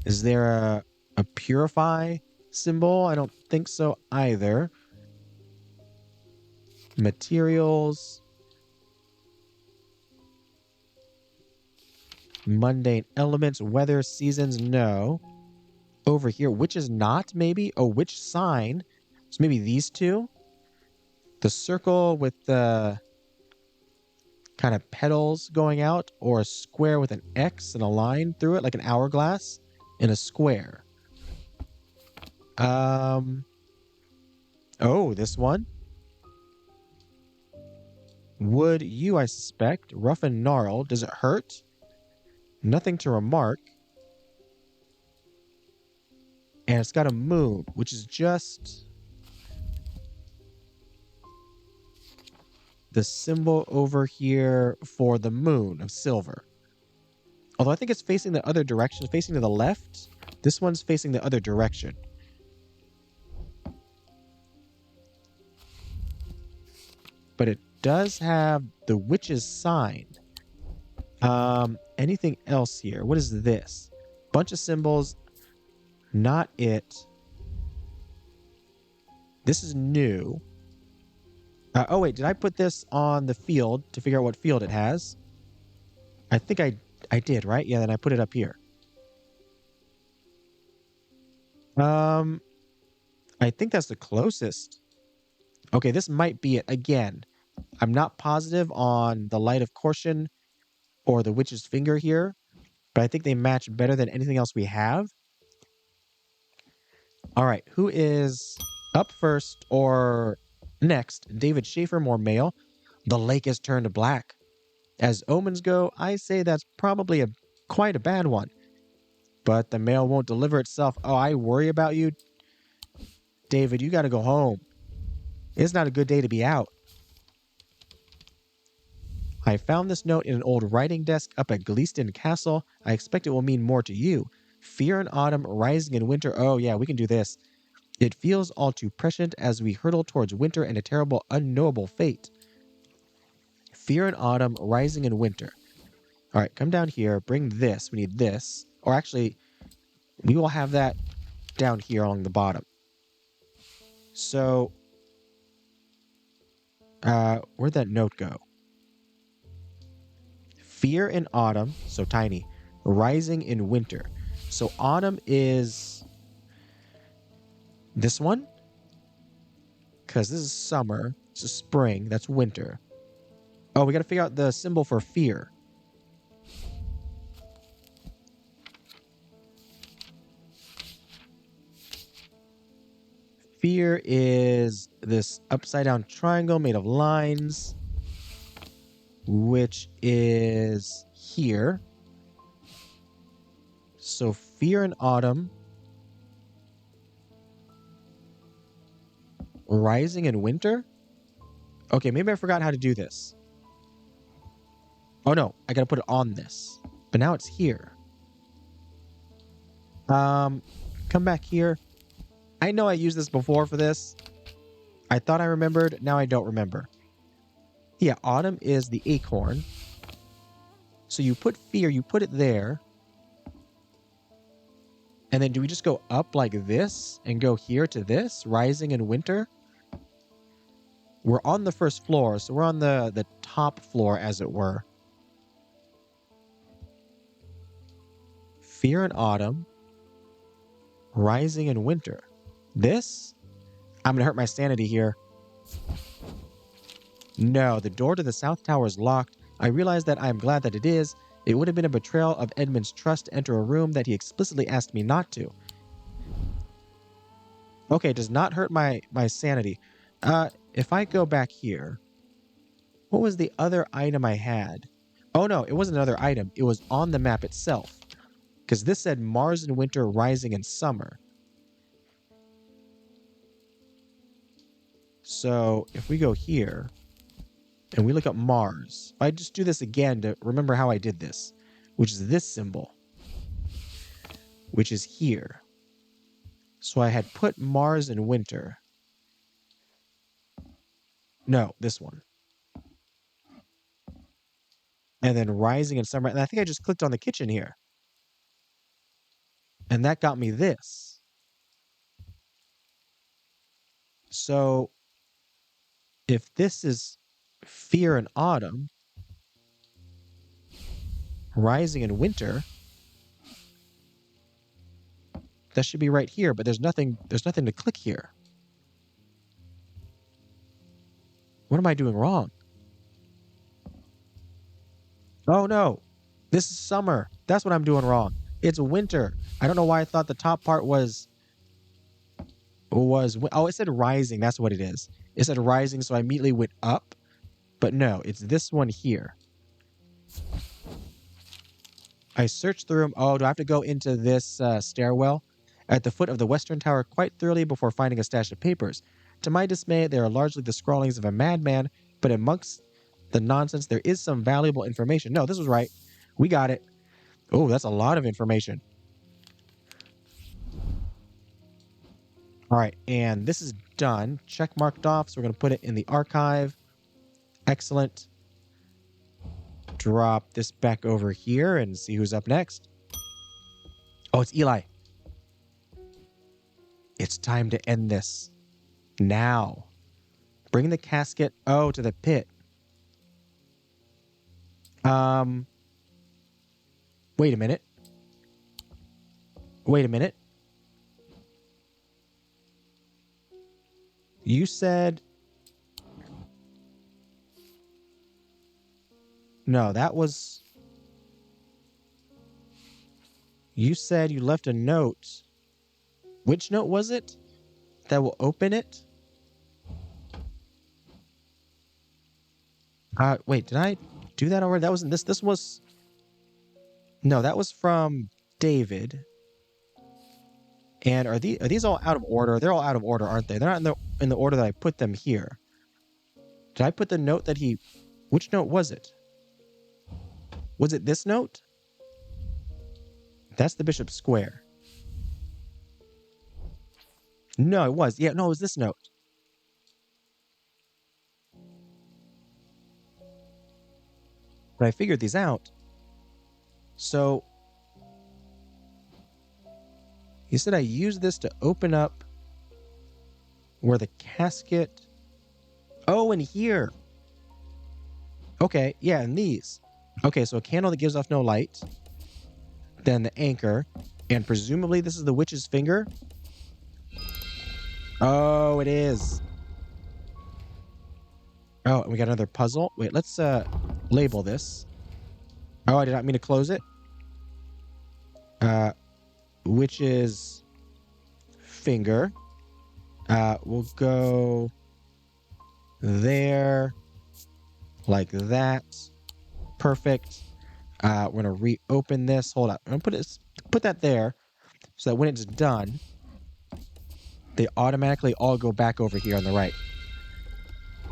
Is there a purify symbol? I don't think so either. Materials. Mundane elements, weather, seasons, no. over here, which is not maybe? Oh, which sign? So maybe these two? The circle with the kind of petals going out, or a square with an X and a line through it, like an hourglass, and a square. Oh, this one? Wood you, I suspect. Rough and gnarled. Does it hurt? Nothing to remark. And it's got a moon, which is just the symbol over here for the moon of silver. Although I think it's facing the other direction, facing to the left. This one's facing the other direction. But it does have the witch's sign. Anything else here? What is this? Bunch of symbols. Not it. This is new. Oh, wait. Did I put this on the field to figure out what field it has? I think I did, right? Yeah, then I put it up here. I think that's the closest. Okay, this might be it. Again, I'm not positive on the Light of Caution or the Witch's Finger here, but I think they match better than anything else we have. All right, who is up first or next? David Chafer, more male. The lake has turned black. As omens go, I say that's probably quite a bad one. But the mail won't deliver itself. Oh, I worry about you. David, you got to go home. It's not a good day to be out. I found this note in an old writing desk up at Gleaston Castle. I expect it will mean more to you. Fear in autumn, rising in winter. Oh, yeah, we can do this. It feels all too prescient as we hurtle towards winter and a terrible, unknowable fate. Fear in autumn, rising in winter. All right, come down here. Bring this. We need this. Or actually, we will have that down here along the bottom. So, where'd that note go? Fear in autumn, so tiny. Rising in winter. So autumn is this one? Because this is summer. This is spring. That's winter. Oh, we got to figure out the symbol for fear. Fear is this upside down triangle made of lines, which is here. So fear in autumn, rising in winter. Okay, maybe I forgot how to do this. Oh no, I gotta put it on this. But now it's here. Come back here. I know I used this before for this. I thought I remembered, now I don't remember. Yeah, autumn is the acorn. So you put fear, you put it there. And then do we just go up like this and go here to this, rising in winter? We're on the first floor, so we're on the top floor, as it were. Fear in autumn, rising in winter. This? I'm going to hurt my sanity here. No, the door to the South Tower is locked. I realize that I am glad that it is. It would have been a betrayal of Edmund's trust to enter a room that he explicitly asked me not to. Okay, it does not hurt my sanity. If I go back here, what was the other item I had? Oh no, it wasn't another item. It was on the map itself. Because this said Mars in winter, rising in summer. So if we go here and we look up Mars, I just do this again to remember how I did this, which is this symbol, which is here. So I had put Mars in winter. No, this one. And then rising in summer. And I think I just clicked on the kitchen here. And that got me this. So if this is fear in autumn, rising in winter, That should be right here, but there's nothing to click here. What am I doing wrong? Oh no. This is summer. That's what I'm doing wrong. It's winter. I don't know why I thought the top part was oh, it said rising. That's what it is. It said rising, so I immediately went up. But no, it's this one here. I searched the room. Oh, do I have to go into this stairwell? At the foot of the western tower quite thoroughly before finding a stash of papers. To my dismay, they are largely the scrawlings of a madman, but amongst the nonsense, there is some valuable information. No, this was right. We got it. Oh, that's a lot of information. All right, and this is done. Check marked off, so we're going to put it in the archive. Excellent. Drop this back over here and see who's up next. Oh, it's Eli. It's time to end this. Now. Bring the casket, to the pit. Wait a minute. You said... No, that was... You said you left a note. Which note was it? That will open it? Wait, did I do that already? That wasn't this. This was... No, that was from David. And are these all out of order? They're all out of order, aren't they? They're not in the order that I put them here. Did I put the note that he... Which note was it? Was it this note? That's the Bishop's Square. No, it was. Yeah, no, it was this note. But I figured these out. So... He said I used this to open up where the casket... Oh, in here. Okay, yeah, in these. Okay, so a candle that gives off no light. Then the anchor. And presumably this is the witch's finger. Oh, it is. Oh, and we got another puzzle. Wait, let's label this. Oh, I did not mean to close it. Witch's finger. We'll go there, like that. Perfect. We're gonna reopen this. Hold on. I'm gonna put that there, so that when it's done, they automatically all go back over here on the right.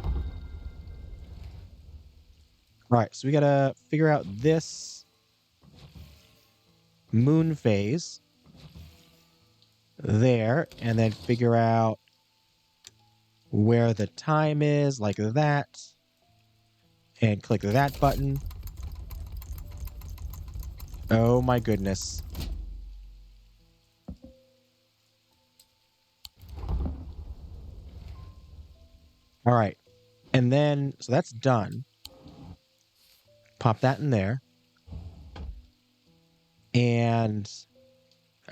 All right. So we gotta figure out this moon phase. There, and then figure out where the time is, like that, and click that button. Oh my goodness. All right, and then, so that's done. Pop that in there. And,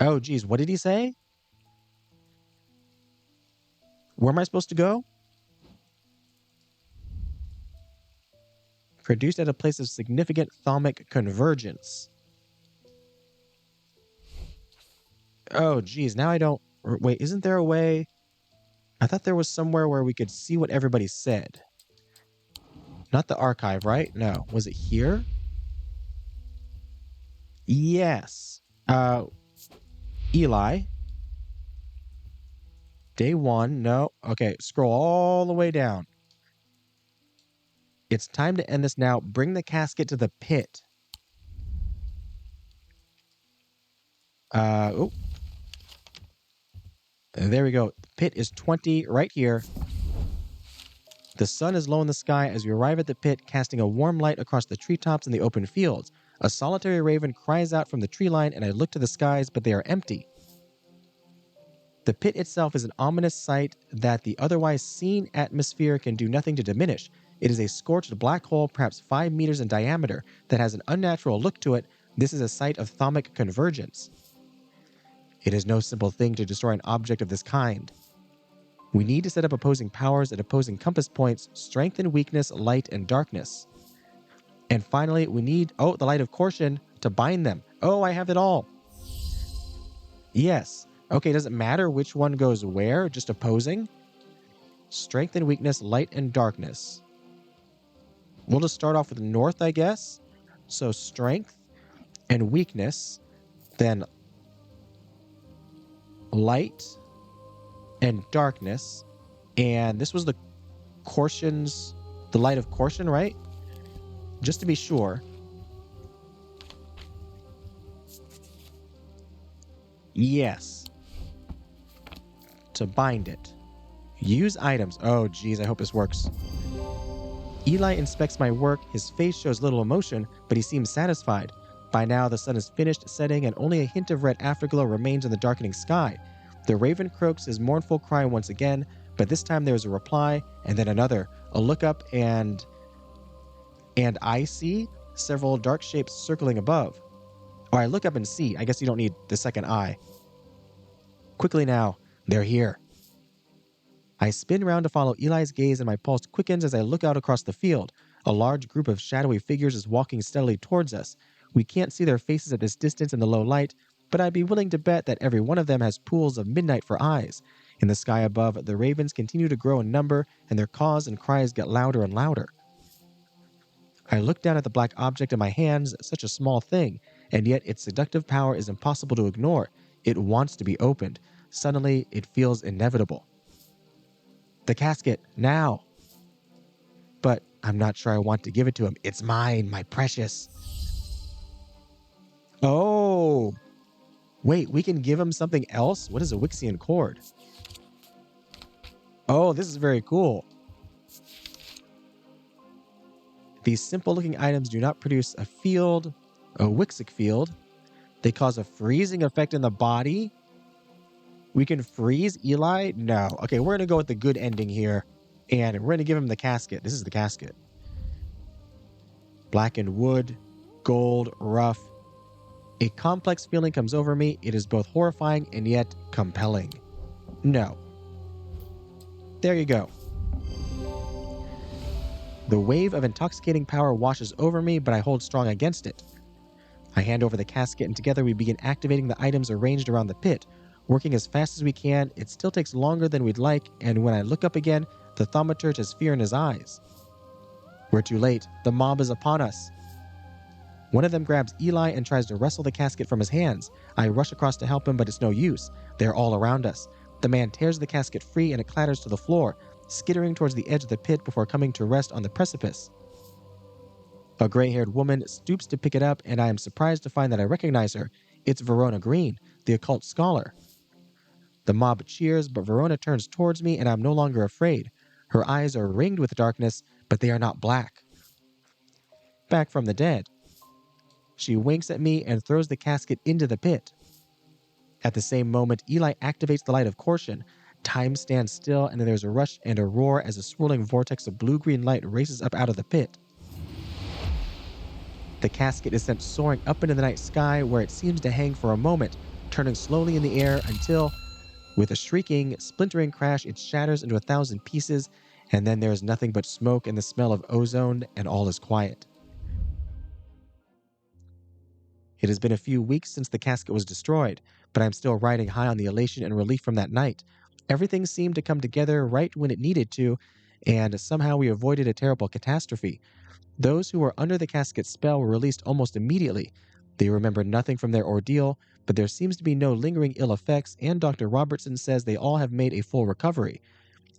oh geez, what did he say? Where am I supposed to go? Produced at a place of significant thalamic convergence. Oh, geez. Now I don't... Wait, isn't there a way... I thought there was somewhere where we could see what everybody said. Not the archive, right? No. Was it here? Yes. Eli... Day 1, no. Okay, scroll all the way down. It's time to end this now. Bring the casket to the pit. Oh. There we go. The pit is 20 right here. The sun is low in the sky as we arrive at the pit, casting a warm light across the treetops and the open fields. A solitary raven cries out from the tree line, and I look to the skies, but they are empty. The pit itself is an ominous sight that the otherwise seen atmosphere can do nothing to diminish. It is a scorched black hole, perhaps 5 meters in diameter, that has an unnatural look to it. This is a site of thalamic convergence. It is no simple thing to destroy an object of this kind. We need to set up opposing powers at opposing compass points, strength and weakness, light and darkness. And finally, we need, the light of caution to bind them. Oh, I have it all. Yes. Okay, does it matter which one goes where? Just opposing? Strength and weakness, light and darkness. We'll just start off with north, I guess. So strength and weakness, then light and darkness. And this was the light of caution, right? Just to be sure. Yes. To bind it. Use items. Oh, geez, I hope this works. Eli inspects my work. His face shows little emotion, but he seems satisfied. By now, the sun is finished setting and only a hint of red afterglow remains in the darkening sky. The raven croaks his mournful cry once again, but this time there is a reply, and then another. A look up and I see several dark shapes circling above. Or I look up and see. I guess you don't need the second eye. Quickly now. They're here. I spin round to follow Eli's gaze and my pulse quickens as I look out across the field. A large group of shadowy figures is walking steadily towards us. We can't see their faces at this distance in the low light, but I'd be willing to bet that every one of them has pools of midnight for eyes. In the sky above, the ravens continue to grow in number, and their caws and cries get louder and louder. I look down at the black object in my hands, such a small thing, and yet its seductive power is impossible to ignore. It wants to be opened. Suddenly, it feels inevitable. The casket, now! But I'm not sure I want to give it to him. It's mine, my precious. Oh! Wait, we can give him something else? What is a Wixian cord? Oh, this is very cool. These simple-looking items do not produce a Wixic field. They cause a freezing effect in the body. We can freeze Eli? No. Okay, we're going to go with the good ending here. And we're going to give him the casket. This is the casket. Blackened wood, gold, rough. A complex feeling comes over me. It is both horrifying and yet compelling. No. There you go. The wave of intoxicating power washes over me, but I hold strong against it. I hand over the casket and together we begin activating the items arranged around the pit. Working as fast as we can, it still takes longer than we'd like, and when I look up again, the thaumaturge has fear in his eyes. We're too late. The mob is upon us. One of them grabs Eli and tries to wrestle the casket from his hands. I rush across to help him, but it's no use. They're all around us. The man tears the casket free and it clatters to the floor, skittering towards the edge of the pit before coming to rest on the precipice. A gray-haired woman stoops to pick it up, and I am surprised to find that I recognize her. It's Verona Green, the occult scholar. The mob cheers, but Verona turns towards me, and I'm no longer afraid. Her eyes are ringed with darkness, but they are not black. Back from the dead. She winks at me and throws the casket into the pit. At the same moment, Eli activates the light of caution. Time stands still, and then there's a rush and a roar as a swirling vortex of blue-green light races up out of the pit. The casket is sent soaring up into the night sky, where it seems to hang for a moment, turning slowly in the air until, with a shrieking, splintering crash, it shatters into 1,000 pieces, and then there is nothing but smoke and the smell of ozone, and all is quiet. It has been a few weeks since the casket was destroyed, but I'm still riding high on the elation and relief from that night. Everything seemed to come together right when it needed to, and somehow we avoided a terrible catastrophe. Those who were under the casket's spell were released almost immediately. They remember nothing from their ordeal, but there seems to be no lingering ill effects, and Dr. Robertson says they all have made a full recovery.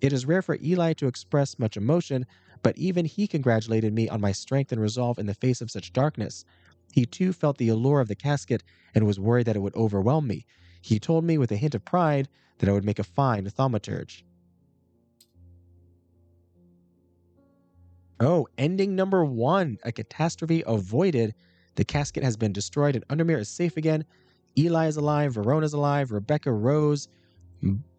It is rare for Eli to express much emotion, but even he congratulated me on my strength and resolve in the face of such darkness. He too felt the allure of the casket and was worried that it would overwhelm me. He told me with a hint of pride that I would make a fine thaumaturge. Oh, ending number 1. A catastrophe avoided. The casket has been destroyed and Undermere is safe again. Eli is alive. Verona's alive. Rebecca Rose.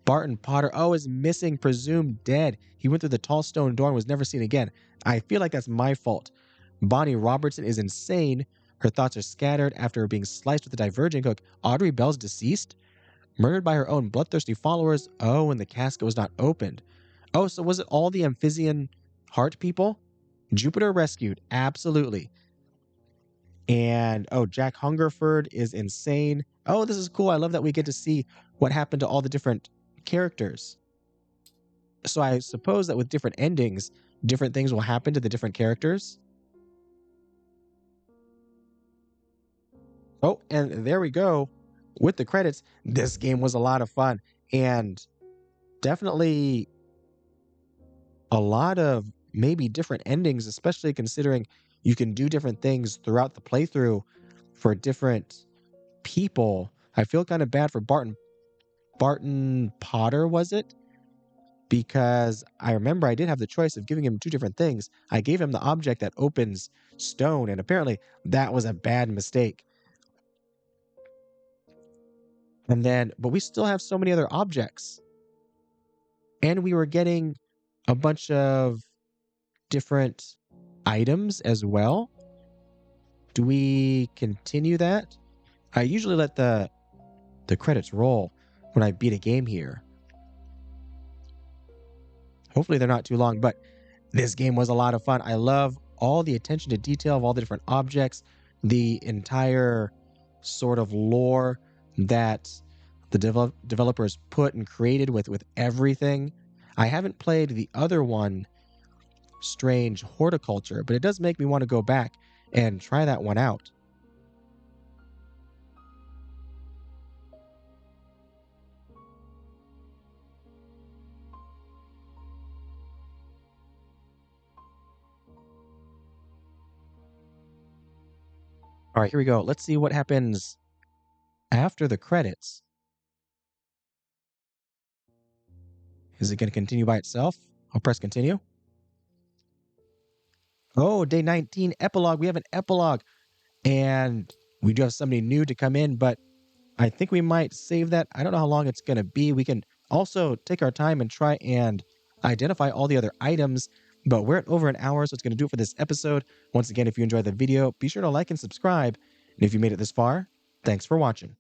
Barton Potter, is missing, presumed dead. He went through the tall stone door and was never seen again. I feel like that's my fault. Bonnie Robertson is insane. Her thoughts are scattered after being sliced with a diverging hook. Audrey Bell's deceased? Murdered by her own bloodthirsty followers. Oh, and the casket was not opened. Oh, so was it all the Amphibian heart people? Jupiter rescued. Absolutely. And oh, Jack Hungerford is insane. Oh, this is cool. I love that we get to see what happened to all the different characters. So I suppose that with different endings, different things will happen to the different characters. Oh, and there we go. With the credits, this game was a lot of fun and definitely a lot of maybe different endings, especially considering you can do different things throughout the playthrough for different people. I feel kind of bad for Barton Potter, was it? Because I remember I did have the choice of giving him two different things. I gave him the object that opens stone, and apparently that was a bad mistake. And then, but we still have so many other objects. And we were getting a bunch of different items as well. Do we continue that? I usually let the credits roll when I beat a game here. Hopefully they're not too long, but this game was a lot of fun. I love all the attention to detail of all the different objects, the entire sort of lore that the developers put and created with everything. I haven't played the other one, Strange Horticulture, but it does make me want to go back and try that one out. All right, here we go. Let's see what happens after the credits. Is it going to continue by itself? I'll press continue. Oh, day 19 epilogue. We have an epilogue. And we do have somebody new to come in, but I think we might save that. I don't know how long it's going to be. We can also take our time and try and identify all the other items, but we're at over an hour, so it's going to do it for this episode. Once again, if you enjoyed the video, be sure to like and subscribe. And if you made it this far, thanks for watching.